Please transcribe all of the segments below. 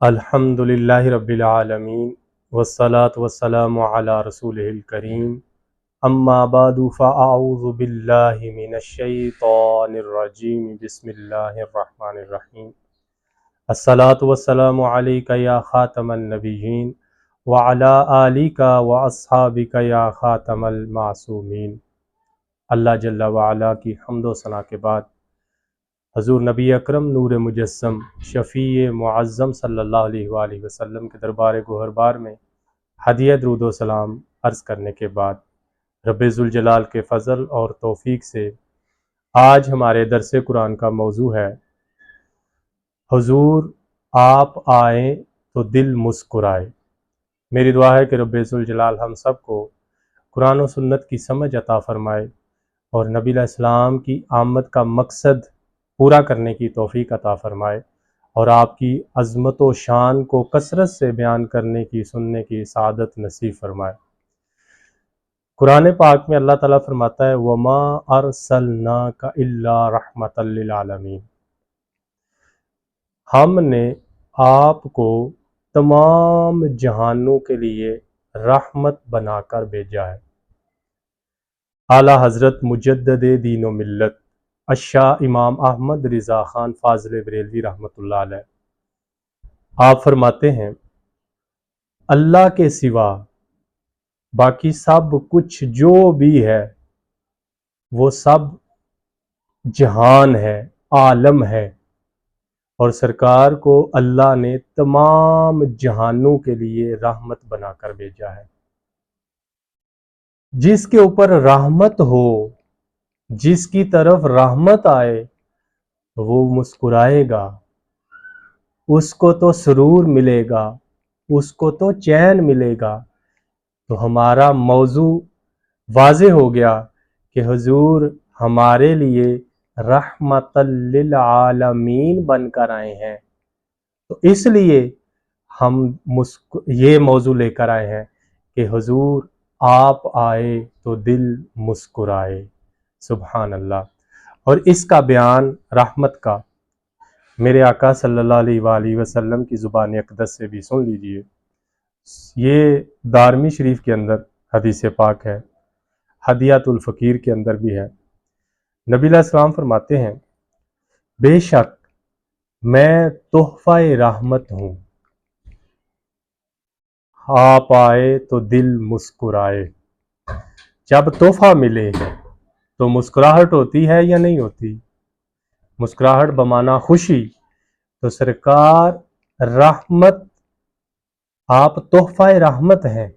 الحمدللہ رب العالمین والصلاة والسلام علی رسولہ الکریم اما بعد فاعوذ باللہ من الشیطان الرجیم بسم اللہ الرحمن الرحیم الصلاة والسلام علیک یا خاتم النبیین وعلی آلک واصحابک یا خاتم المعصومین۔ اللہ جل وعلا کی حمد و ثنا کے بعد حضور نبی اکرم نور مجسم شفیع معظم صلی اللہ علیہ وآلہ وسلم کے دربار گوہربار میں ہدیہ درود و سلام عرض کرنے کے بعد رب ذوالجلال کے فضل اور توفیق سے آج ہمارے درس قرآن کا موضوع ہے حضور آپ آئیں تو دل مسکرائے۔ میری دعا ہے کہ رب ذوالجلال ہم سب کو قرآن و سنت کی سمجھ عطا فرمائے اور نبی علیہ السلام کی آمد کا مقصد پورا کرنے کی توفیق عطا فرمائے اور آپ کی عظمت و شان کو کثرت سے بیان کرنے کی سننے کی سعادت نصیب فرمائے۔ قرآن پاک میں اللہ تعالیٰ فرماتا ہے وَمَا أَرْسَلْنَاكَ إِلَّا رَحْمَةً لِّلْعَالَمِينَ، ہم نے آپ کو تمام جہانوں کے لیے رحمت بنا کر بھیجا ہے۔ اعلیٰ حضرت مجدد دین و ملت الشاہ امام احمد رضا خان فاضل بریلوی رحمۃ اللہ علیہ آپ فرماتے ہیں اللہ کے سوا باقی سب کچھ جو بھی ہے وہ سب جہان ہے، عالم ہے، اور سرکار کو اللہ نے تمام جہانوں کے لیے رحمت بنا کر بھیجا ہے۔ جس کے اوپر رحمت ہو، جس کی طرف رحمت آئے وہ مسکرائے گا، اس کو تو سرور ملے گا، اس کو تو چین ملے گا۔ تو ہمارا موضوع واضح ہو گیا کہ حضور ہمارے لیے رحمت للعالمین بن کر آئے ہیں، تو اس لیے ہم یہ موضوع لے کر آئے ہیں کہ حضور آپ آئے تو دل مسکرائے۔ سبحان اللہ۔ اور اس کا بیان رحمت کا میرے آقا صلی اللہ علیہ وآلہ وسلم کی زبان اقدس سے بھی سن لیجئے۔ یہ دارمی شریف کے اندر حدیث پاک ہے، ہدیۃ الفقیر کے اندر بھی ہے۔ نبی علیہ السلام فرماتے ہیں بے شک میں تحفہ رحمت ہوں، آپ آئے تو دل مسکرائے۔ جب تحفہ ملے تو مسکراہٹ ہوتی ہے یا نہیں ہوتی؟ مسکراہٹ بمانا خوشی، تو سرکار رحمت، آپ تحفہ رحمت ہیں،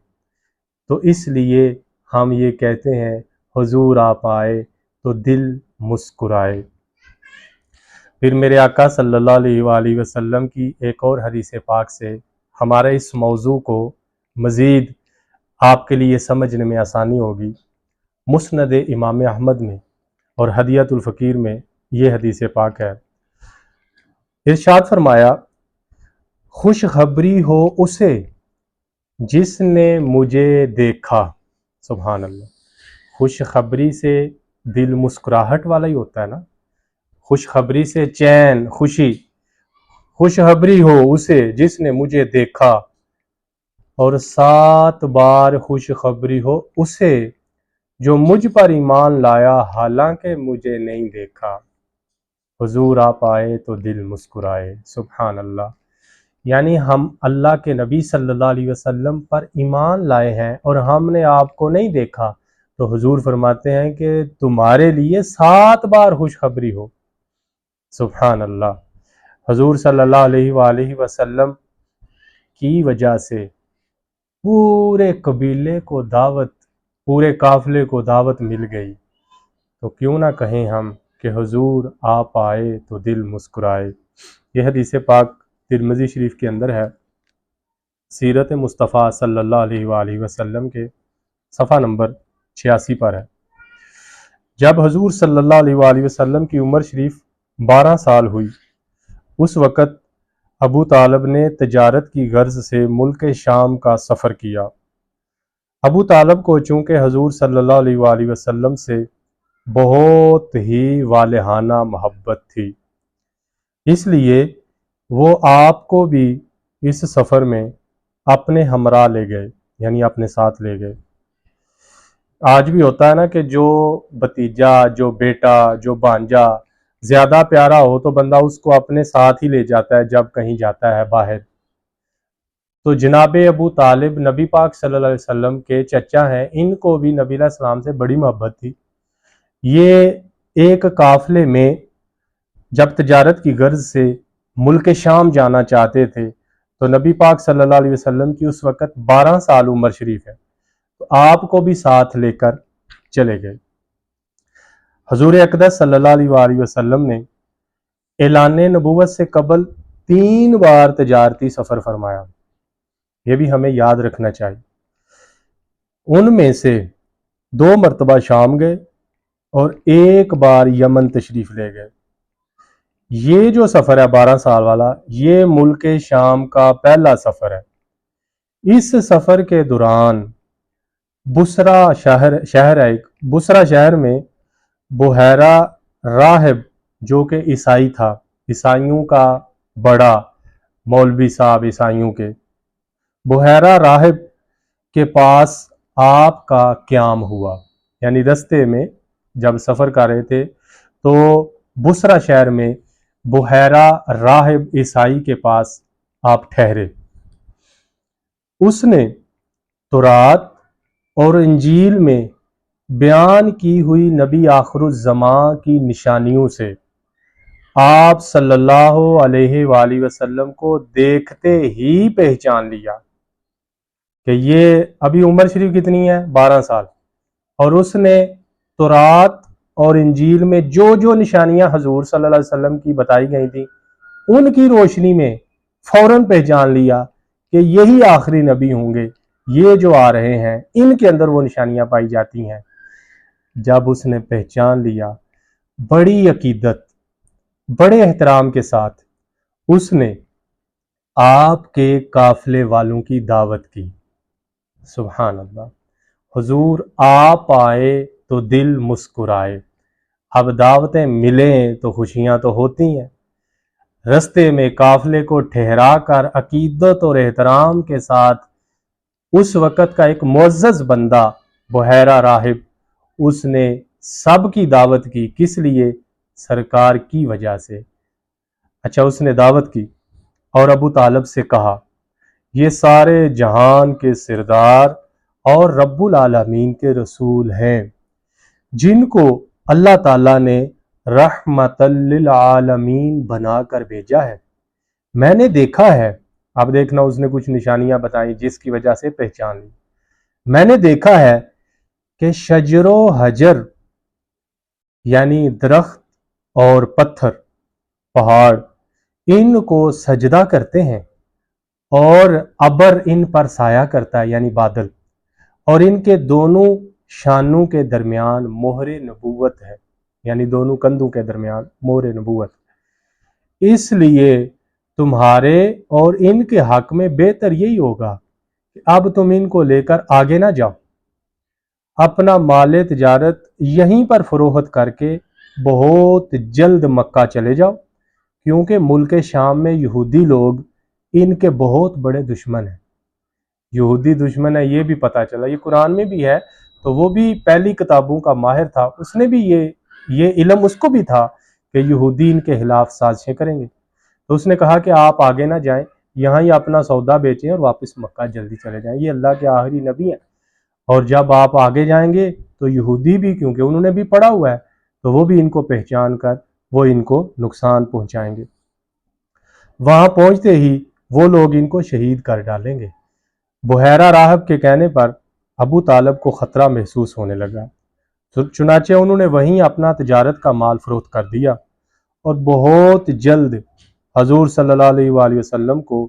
تو اس لیے ہم یہ کہتے ہیں حضور آپ آئے تو دل مسکرائے۔ پھر میرے آقا صلی اللہ علیہ وآلہ وسلم کی ایک اور حدیث پاک سے ہمارے اس موضوع کو مزید آپ کے لیے سمجھنے میں آسانی ہوگی۔ مسند امام احمد میں اور ہدیۃ الفقیر میں یہ حدیث پاک ہے۔ ارشاد فرمایا خوشخبری ہو اسے جس نے مجھے دیکھا۔ سبحان اللہ۔ خوشخبری سے دل مسکراہٹ والا ہی ہوتا ہے نا، خوشخبری سے چین، خوشی۔ خوشخبری ہو اسے جس نے مجھے دیکھا، اور 7 بار خوشخبری ہو اسے جو مجھ پر ایمان لایا حالانکہ مجھے نہیں دیکھا۔ حضور آپ آئے تو دل مسکرائے۔ سبحان اللہ۔ یعنی ہم اللہ کے نبی صلی اللہ علیہ وسلم پر ایمان لائے ہیں اور ہم نے آپ کو نہیں دیکھا، تو حضور فرماتے ہیں کہ تمہارے لیے 7 بار خوشخبری ہو۔ سبحان اللہ۔ حضور صلی اللہ علیہ وآلہ وسلم کی وجہ سے پورے قبیلے کو دعوت، پورے قافلے کو دعوت مل گئی، تو کیوں نہ کہیں ہم کہ حضور آپ آئے تو دل مسکرائے۔ یہ حدیث پاک ترمذی شریف کے اندر ہے، سیرت مصطفیٰ صلی اللہ علیہ وآلہ وسلم کے صفحہ نمبر 86 پر ہے۔ جب حضور صلی اللہ علیہ وآلہ وسلم کی عمر شریف 12 سال ہوئی، اس وقت ابو طالب نے تجارت کی غرض سے ملک شام کا سفر کیا۔ ابو طالب کو چونکہ حضور صلی اللہ علیہ وآلہ وسلم سے بہت ہی والہانہ محبت تھی، اس لیے وہ آپ کو بھی اس سفر میں اپنے ہمراہ لے گئے، یعنی اپنے ساتھ لے گئے۔ آج بھی ہوتا ہے نا کہ جو بھتیجا، جو بیٹا، جو بھانجا زیادہ پیارا ہو تو بندہ اس کو اپنے ساتھ ہی لے جاتا ہے جب کہیں جاتا ہے باہر۔ تو جناب ابو طالب نبی پاک صلی اللہ علیہ وسلم کے چچا ہیں، ان کو بھی نبی علیہ السلام سے بڑی محبت تھی۔ یہ ایک قافلے میں جب تجارت کی غرض سے ملک شام جانا چاہتے تھے تو نبی پاک صلی اللہ علیہ وسلم کی اس وقت 12 سال عمر شریف ہے، تو آپ کو بھی ساتھ لے کر چلے گئے۔ حضور اقدس صلی اللہ علیہ وآلہ وسلم نے اعلان نبوت سے قبل 3 بار تجارتی سفر فرمایا، یہ بھی ہمیں یاد رکھنا چاہیے۔ ان میں سے 2 مرتبہ شام گئے اور 1 بار یمن تشریف لے گئے۔ یہ جو سفر ہے 12 سال والا، یہ ملک شام کا پہلا سفر ہے۔ اس سفر کے دوران بصرہ شہر میں بحیرہ راہب، جو کہ عیسائی تھا، عیسائیوں کا بڑا مولوی صاحب عیسائیوں کے، بحیرہ راہب کے پاس آپ کا قیام ہوا۔ یعنی رستے میں جب سفر کر رہے تھے تو بصرہ شہر میں بحیرہ راہب عیسائی کے پاس آپ ٹھہرے۔ اس نے تورات اور انجیل میں بیان کی ہوئی نبی آخر الزمان کی نشانیوں سے آپ صلی اللہ علیہ وآلہ وسلم کو دیکھتے ہی پہچان لیا کہ یہ ابھی عمر شریف کتنی ہے؟ 12 سال، اور اس نے تورات اور انجیل میں جو جو نشانیاں حضور صلی اللہ علیہ وسلم کی بتائی گئی تھیں ان کی روشنی میں فوراً پہچان لیا کہ یہی آخری نبی ہوں گے، یہ جو آ رہے ہیں ان کے اندر وہ نشانیاں پائی جاتی ہیں۔ جب اس نے پہچان لیا، بڑی عقیدت، بڑے احترام کے ساتھ اس نے آپ کے قافلے والوں کی دعوت کی۔ سبحان اللہ، حضور آپ آئے تو دل مسکرائے۔ اب دعوتیں ملیں تو خوشیاں تو ہوتی ہیں۔ رستے میں قافلے کو ٹھہرا کر عقیدت اور احترام کے ساتھ اس وقت کا ایک معزز بندہ بحیرہ راہب، اس نے سب کی دعوت کی۔ کس لیے؟ سرکار کی وجہ سے۔ اچھا، اس نے دعوت کی اور ابو طالب سے کہا، یہ سارے جہان کے سردار اور رب العالمین کے رسول ہیں، جن کو اللہ تعالیٰ نے رحمت للعالمین بنا کر بھیجا ہے۔ میں نے دیکھا ہے، اب دیکھنا اس نے کچھ نشانیاں بتائیں جس کی وجہ سے پہچان لی۔ میں نے دیکھا ہے کہ شجر و حجر یعنی درخت اور پتھر، پہاڑ، ان کو سجدہ کرتے ہیں، اور ابر ان پر سایہ کرتا ہے یعنی بادل، اور ان کے دونوں شانوں کے درمیان مہر نبوت ہے، یعنی دونوں کندھوں کے درمیان مہر نبوت۔ اس لیے تمہارے اور ان کے حق میں بہتر یہی ہوگا کہ اب تم ان کو لے کر آگے نہ جاؤ، اپنا مال تجارت یہیں پر فروخت کر کے بہت جلد مکہ چلے جاؤ، کیونکہ ملک شام میں یہودی لوگ ان کے بہت بڑے دشمن ہیں۔ یہودی دشمن ہے یہ بھی پتہ چلا، یہ قرآن میں بھی ہے، تو وہ بھی پہلی کتابوں کا ماہر تھا، اس نے بھی یہ علم اس کو بھی تھا کہ یہودی ان کے خلاف سازشیں کریں گے۔ تو اس نے کہا کہ آپ آگے نہ جائیں، یہاں ہی اپنا سودا بیچیں اور واپس مکہ جلدی چلے جائیں، یہ اللہ کے آخری نبی ہیں، اور جب آپ آگے جائیں گے تو یہودی بھی، کیونکہ انہوں نے بھی پڑھا ہوا ہے، تو وہ بھی ان کو پہچان کر وہ ان کو نقصان پہنچائیں گے۔ وہاں پہنچتے ہی وہ لوگ ان کو شہید کر ڈالیں گے۔ بحیرہ راہب کے کہنے پر ابو طالب کو خطرہ محسوس ہونے لگا، چنانچہ انہوں نے وہیں اپنا تجارت کا مال فروخت کر دیا اور بہت جلد حضور صلی اللہ علیہ وآلہ وسلم کو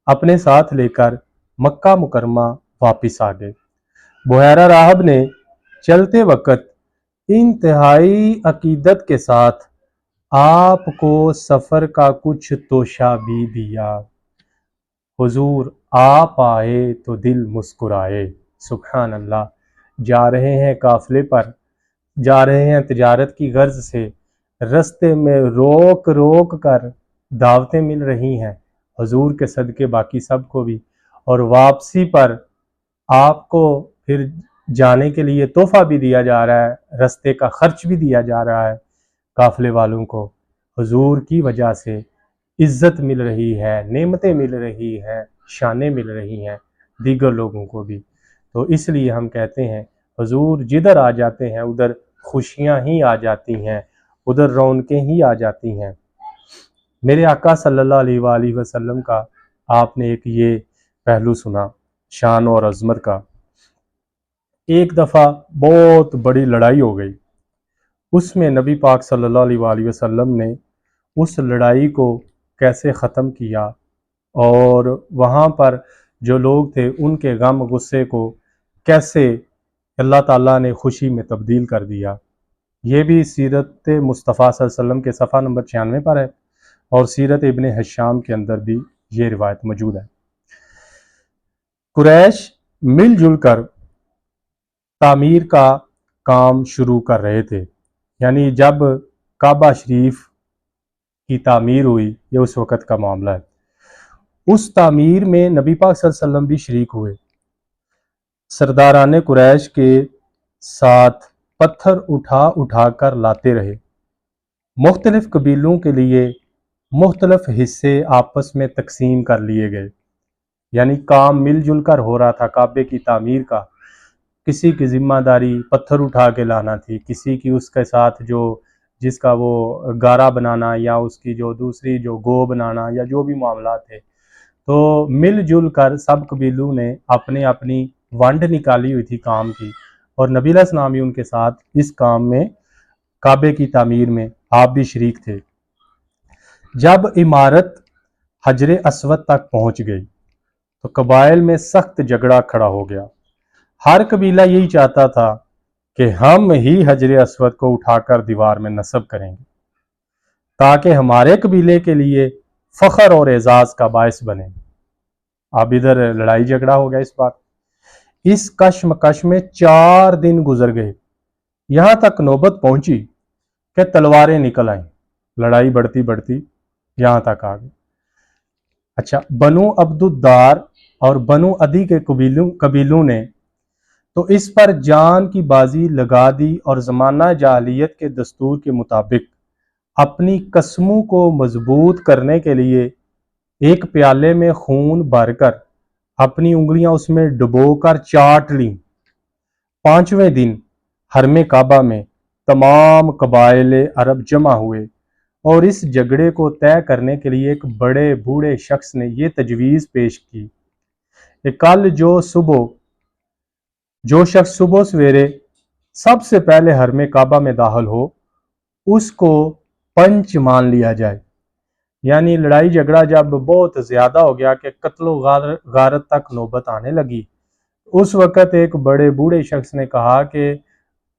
اپنے ساتھ لے کر مکہ مکرمہ واپس آ گئے۔ بحیرہ راہب نے چلتے وقت انتہائی عقیدت کے ساتھ آپ کو سفر کا کچھ توشہ بھی دیا۔ حضور آپ آئے تو دل مسکرائے۔ سبحان اللہ، جا رہے ہیں قافلے پر، جا رہے ہیں تجارت کی غرض سے، رستے میں روک روک کر دعوتیں مل رہی ہیں، حضور کے صدقے باقی سب کو بھی، اور واپسی پر آپ کو پھر جانے کے لیے تحفہ بھی دیا جا رہا ہے، رستے کا خرچ بھی دیا جا رہا ہے قافلے والوں کو۔ حضور کی وجہ سے عزت مل رہی ہے، نعمتیں مل رہی ہیں، شانیں مل رہی ہیں دیگر لوگوں کو بھی۔ تو اس لیے ہم کہتے ہیں حضور جدھر آ جاتے ہیں ادھر خوشیاں ہی آ جاتی ہیں، ادھر رونقیں ہی آ جاتی ہیں۔ میرے آقا صلی اللہ علیہ وآلہ وسلم کا آپ نے ایک یہ پہلو سنا شان اور عظمت کا۔ ایک دفعہ بہت بڑی لڑائی ہو گئی، اس میں نبی پاک صلی اللہ علیہ وآلہ وسلم نے اس لڑائی کو کیسے ختم کیا، اور وہاں پر جو لوگ تھے ان کے غم غصے کو کیسے اللہ تعالیٰ نے خوشی میں تبدیل کر دیا، یہ بھی سیرت مصطفیٰ صلی اللہ علیہ وسلم کے صفحہ نمبر 96 پر ہے، اور سیرت ابن حشام کے اندر بھی یہ روایت موجود ہے۔ قریش مل جل کر تعمیر کا کام شروع کر رہے تھے، یعنی جب کعبہ شریف کی تعمیر ہوئی، یہ اس وقت کا معاملہ ہے، اس تعمیر میں نبی پاک صلی اللہ علیہ وسلم بھی شریک ہوئے۔ سرداران قریش کے ساتھ پتھر اٹھا اٹھا کر لاتے رہے، مختلف قبیلوں کے لیے مختلف حصے آپس میں تقسیم کر لیے گئے، یعنی کام مل جل کر ہو رہا تھا کعبے کی تعمیر کا۔ کسی کی ذمہ داری پتھر اٹھا کے لانا تھی، کسی کی اس کے ساتھ جس کا وہ گارا بنانا، یا اس کی جو دوسری جو گو بنانا، یا جو بھی معاملات تھے، تو مل جل کر سب قبیلوں نے اپنی اپنی ونڈ نکالی ہوئی تھی کام کی، اور نبی علیہ السلام بھی ان کے ساتھ اس کام میں کعبے کی تعمیر میں آپ بھی شریک تھے۔ جب عمارت حجر اسود تک پہنچ گئی تو قبائل میں سخت جھگڑا کھڑا ہو گیا۔ ہر قبیلہ یہی چاہتا تھا کہ ہم ہی حجر اسود کو اٹھا کر دیوار میں نصب کریں گے تاکہ ہمارے قبیلے کے لیے فخر اور اعزاز کا باعث بنے۔ اب ادھر لڑائی جھگڑا ہو گیا اس بات، اس کشمکش میں 4 دن گزر گئے، یہاں تک نوبت پہنچی کہ تلواریں نکل آئیں، لڑائی بڑھتی بڑھتی یہاں تک آ گئی۔ اچھا، بنو عبد الدار اور بنو عدی کے قبیلوں نے تو اس پر جان کی بازی لگا دی، اور زمانہ جاہلیت کے دستور کے مطابق اپنی قسموں کو مضبوط کرنے کے لیے ایک پیالے میں خون بھر کر اپنی انگلیاں اس میں ڈبو کر چاٹ لیں۔ 5ویں دن حرم کعبہ میں تمام قبائل عرب جمع ہوئے، اور اس جھگڑے کو طے کرنے کے لیے ایک بڑے بوڑھے شخص نے یہ تجویز پیش کی کہ کل جو شخص صبح سویرے سب سے پہلے حرم کعبہ میں داخل ہو اس کو پنچ مان لیا جائے۔ یعنی لڑائی جھگڑا جب بہت زیادہ ہو گیا کہ قتل و غارت تک نوبت آنے لگی، اس وقت ایک بڑے بوڑھے شخص نے کہا کہ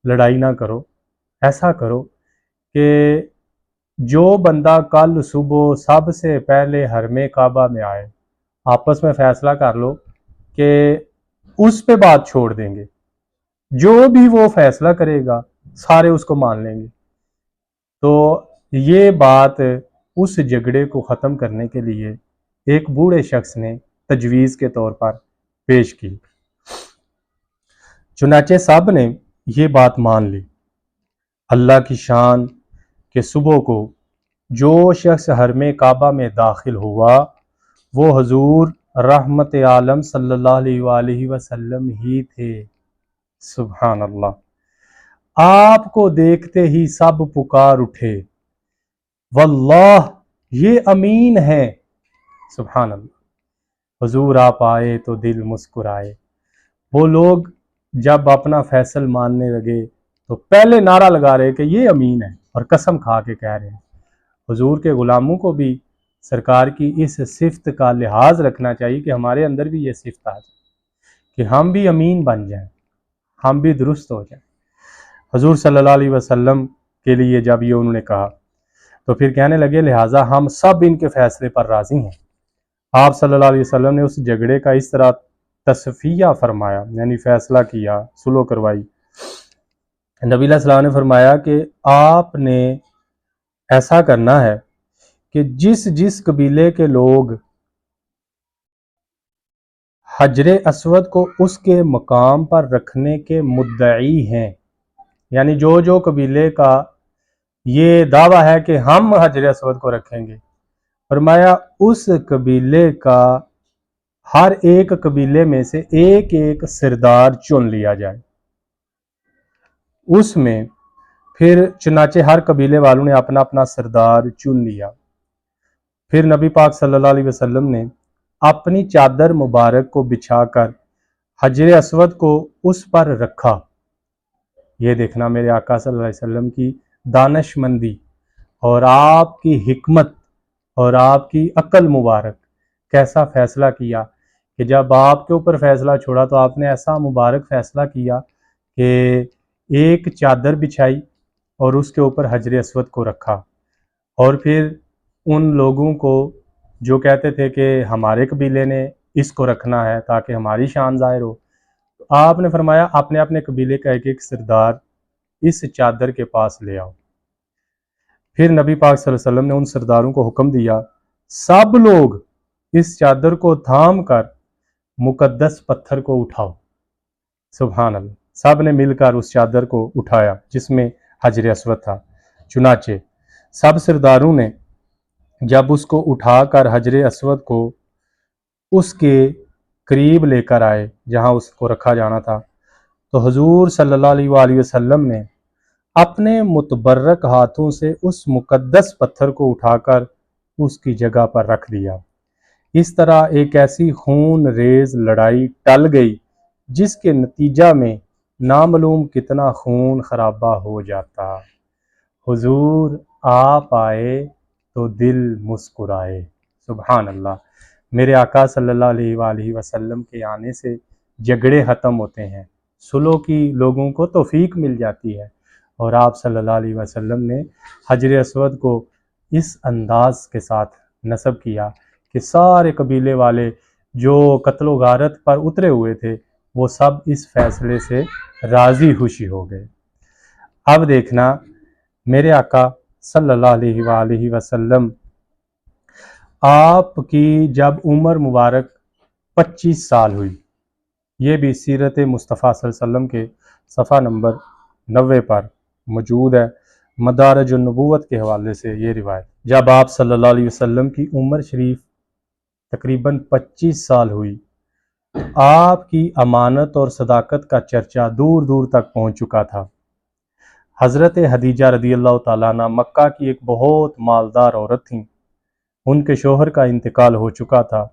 لڑائی نہ کرو، ایسا کرو کہ جو بندہ کل صبح سب سے پہلے حرم کعبہ میں آئے آپس میں فیصلہ کر لو کہ اس پہ بات چھوڑ دیں گے، جو بھی وہ فیصلہ کرے گا سارے اس کو مان لیں گے۔ تو یہ بات اس جھگڑے کو ختم کرنے کے لیے ایک بوڑھے شخص نے تجویز کے طور پر پیش کی۔ چنانچہ سب نے یہ بات مان لی۔ اللہ کی شان کہ صبح کو جو شخص حرم کعبہ میں داخل ہوا وہ حضور رحمت عالم صلی اللہ علیہ وآلہ وسلم ہی تھے۔ سبحان اللہ، آپ کو دیکھتے ہی سب پکار اٹھے، واللہ یہ امین ہے۔ سبحان اللہ، حضور آپ آئے تو دل مسکرائے۔ وہ لوگ جب اپنا فیصل ماننے لگے تو پہلے نعرہ لگا رہے کہ یہ امین ہے، اور قسم کھا کے کہہ رہے ہیں۔ حضور کے غلاموں کو بھی سرکار کی اس صفت کا لحاظ رکھنا چاہیے کہ ہمارے اندر بھی یہ صفت آ جائے کہ ہم بھی امین بن جائیں، ہم بھی درست ہو جائیں۔ حضور صلی اللہ علیہ وسلم کے لیے جب یہ انہوں نے کہا تو پھر کہنے لگے لہٰذا ہم سب ان کے فیصلے پر راضی ہیں۔ آپ صلی اللہ علیہ وسلم نے اس جھگڑے کا اس طرح تصفیہ فرمایا، یعنی فیصلہ کیا، سلو کروائی۔ نبی علیہ السلام نے فرمایا کہ آپ نے ایسا کرنا ہے کہ جس قبیلے کے لوگ حجر اسود کو اس کے مقام پر رکھنے کے مدعی ہیں، یعنی جو قبیلے کا یہ دعویٰ ہے کہ ہم حجر اسود کو رکھیں گے، فرمایا اس قبیلے کا ہر ایک قبیلے میں سے ایک ایک سردار چن لیا جائے۔ اس میں پھر چنانچہ ہر قبیلے والوں نے اپنا اپنا سردار چن لیا۔ پھر نبی پاک صلی اللہ علیہ وسلم نے اپنی چادر مبارک کو بچھا کر حجر اسود کو اس پر رکھا۔ یہ دیکھنا میرے آقا صلی اللہ علیہ وسلم کی دانش مندی اور آپ کی حکمت اور آپ کی عقل مبارک، کیسا فیصلہ کیا کہ جب آپ کے اوپر فیصلہ چھوڑا تو آپ نے ایسا مبارک فیصلہ کیا کہ ایک چادر بچھائی اور اس کے اوپر حجر اسود کو رکھا، اور پھر ان لوگوں کو جو کہتے تھے کہ ہمارے قبیلے نے اس کو رکھنا ہے تاکہ ہماری شان ظاہر ہو، آپ نے فرمایا اپنے اپنے قبیلے کا ایک ایک سردار اس چادر کے پاس لے آؤ۔ پھر نبی پاک صلی اللہ علیہ وسلم نے ان سرداروں کو حکم دیا، سب لوگ اس چادر کو تھام کر مقدس پتھر کو اٹھاؤ۔ سبحان اللہ، سب نے مل کر اس چادر کو اٹھایا جس میں حجر اسود تھا۔ چنانچہ سب سرداروں نے جب اس کو اٹھا کر حجر اسود کو اس کے قریب لے کر آئے جہاں اس کو رکھا جانا تھا، تو حضور صلی اللہ علیہ وآلہ وسلم نے اپنے متبرک ہاتھوں سے اس مقدس پتھر کو اٹھا کر اس کی جگہ پر رکھ دیا۔ اس طرح ایک ایسی خون ریز لڑائی ٹل گئی جس کے نتیجہ میں نامعلوم کتنا خون خرابہ ہو جاتا۔ حضور آپ آئے تو دل مسکرائے۔ سبحان اللہ، میرے آقا صلی اللہ علیہ وآلہ وسلم کے آنے سے جھگڑے ختم ہوتے ہیں، صلح کی لوگوں کو توفیق مل جاتی ہے، اور آپ صلی اللہ علیہ وسلم نے حجر اسود کو اس انداز کے ساتھ نصب کیا کہ سارے قبیلے والے جو قتل و غارت پر اترے ہوئے تھے وہ سب اس فیصلے سے راضی خوشی ہو گئے۔ اب دیکھنا میرے آقا صلی اللہ علیہ وآلہ وسلم آپ کی جب عمر مبارک 25 سال ہوئی، یہ بھی سیرت مصطفیٰ صلی اللہ علیہ وسلم کے صفحہ نمبر 90 پر موجود ہے، مدارج النبوت کے حوالے سے یہ روایت۔ جب آپ صلی اللہ علیہ وسلم کی عمر شریف تقریباً 25 سال ہوئی، آپ کی امانت اور صداقت کا چرچا دور دور تک پہنچ چکا تھا۔ حضرت خدیجہ رضی اللہ تعالیٰ عنہ مکہ کی ایک بہت مالدار عورت تھیں، ان کے شوہر کا انتقال ہو چکا تھا۔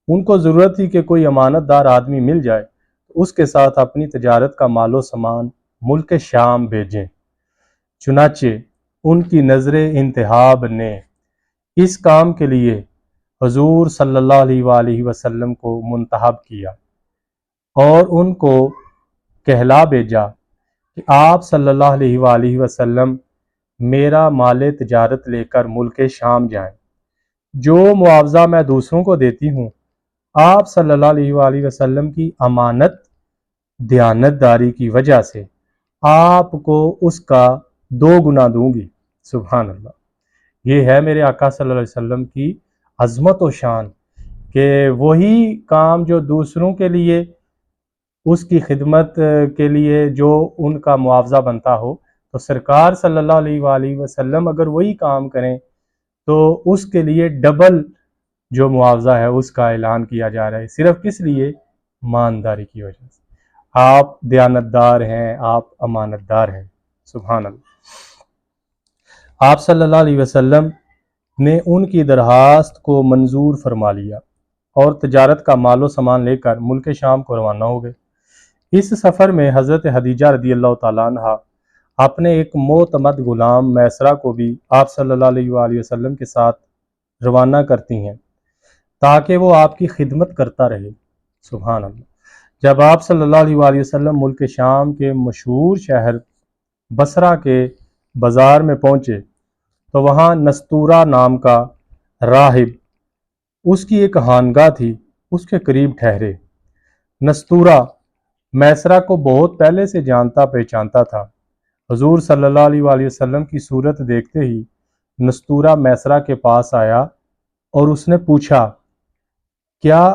ان کو ضرورت تھی کہ کوئی امانت دار آدمی مل جائے تو اس کے ساتھ اپنی تجارت کا مال و سامان ملک شام بھیجیں۔ چنانچہ ان کی نظر انتخاب نے اس کام کے لیے حضور صلی اللہ علیہ وآلہ وسلم کو منتخب کیا اور ان کو کہلا بھیجا کہ آپ صلی اللہ علیہ وآلہ وسلم میرا مال تجارت لے کر ملک شام جائیں، جو معاوضہ میں دوسروں کو دیتی ہوں آپ صلی اللہ علیہ وآلہ وسلم کی امانت دیانت داری کی وجہ سے آپ کو اس کا 2 گنا دوں گی۔ سبحان اللہ، یہ ہے میرے آقا صلی اللہ علیہ وسلم کی عظمت و شان کہ وہی کام جو دوسروں کے لیے اس کی خدمت کے لیے جو ان کا معاوضہ بنتا ہو، تو سرکار صلی اللہ علیہ وآلہ وسلم اگر وہی کام کریں تو اس کے لیے ڈبل جو معاوضہ ہے اس کا اعلان کیا جا رہا ہے، صرف کس لیے؟ ایمانداری کی وجہ سے۔ آپ دیانتدار ہیں، آپ امانت دار ہیں۔ سبحان اللہ۔ آپ صلی اللہ علیہ وسلم نے ان کی درخواست کو منظور فرما لیا اور تجارت کا مال و سامان لے کر ملک شام کو روانہ ہو گئے۔ اس سفر میں حضرت خدیجہ رضی اللہ تعالیٰ عنہ اپنے ایک معتمد غلام میسرہ کو بھی آپ صلی اللہ علیہ وآلہ وسلم کے ساتھ روانہ کرتی ہیں تاکہ وہ آپ کی خدمت کرتا رہے۔ سبحان اللہ۔ جب آپ صلی اللہ علیہ وآلہ وسلم ملک شام کے مشہور شہر بصرہ کے بازار میں پہنچے تو وہاں نستورہ نام کا راہب، اس کی ایک خانقاہ تھی، اس کے قریب ٹھہرے۔ نستورہ میسرہ کو بہت پہلے سے جانتا پہچانتا تھا۔ حضور صلی اللہ علیہ وآلہ وسلم کی صورت دیکھتے ہی نستورہ میسرہ کے پاس آیا اور اس نے پوچھا، کیا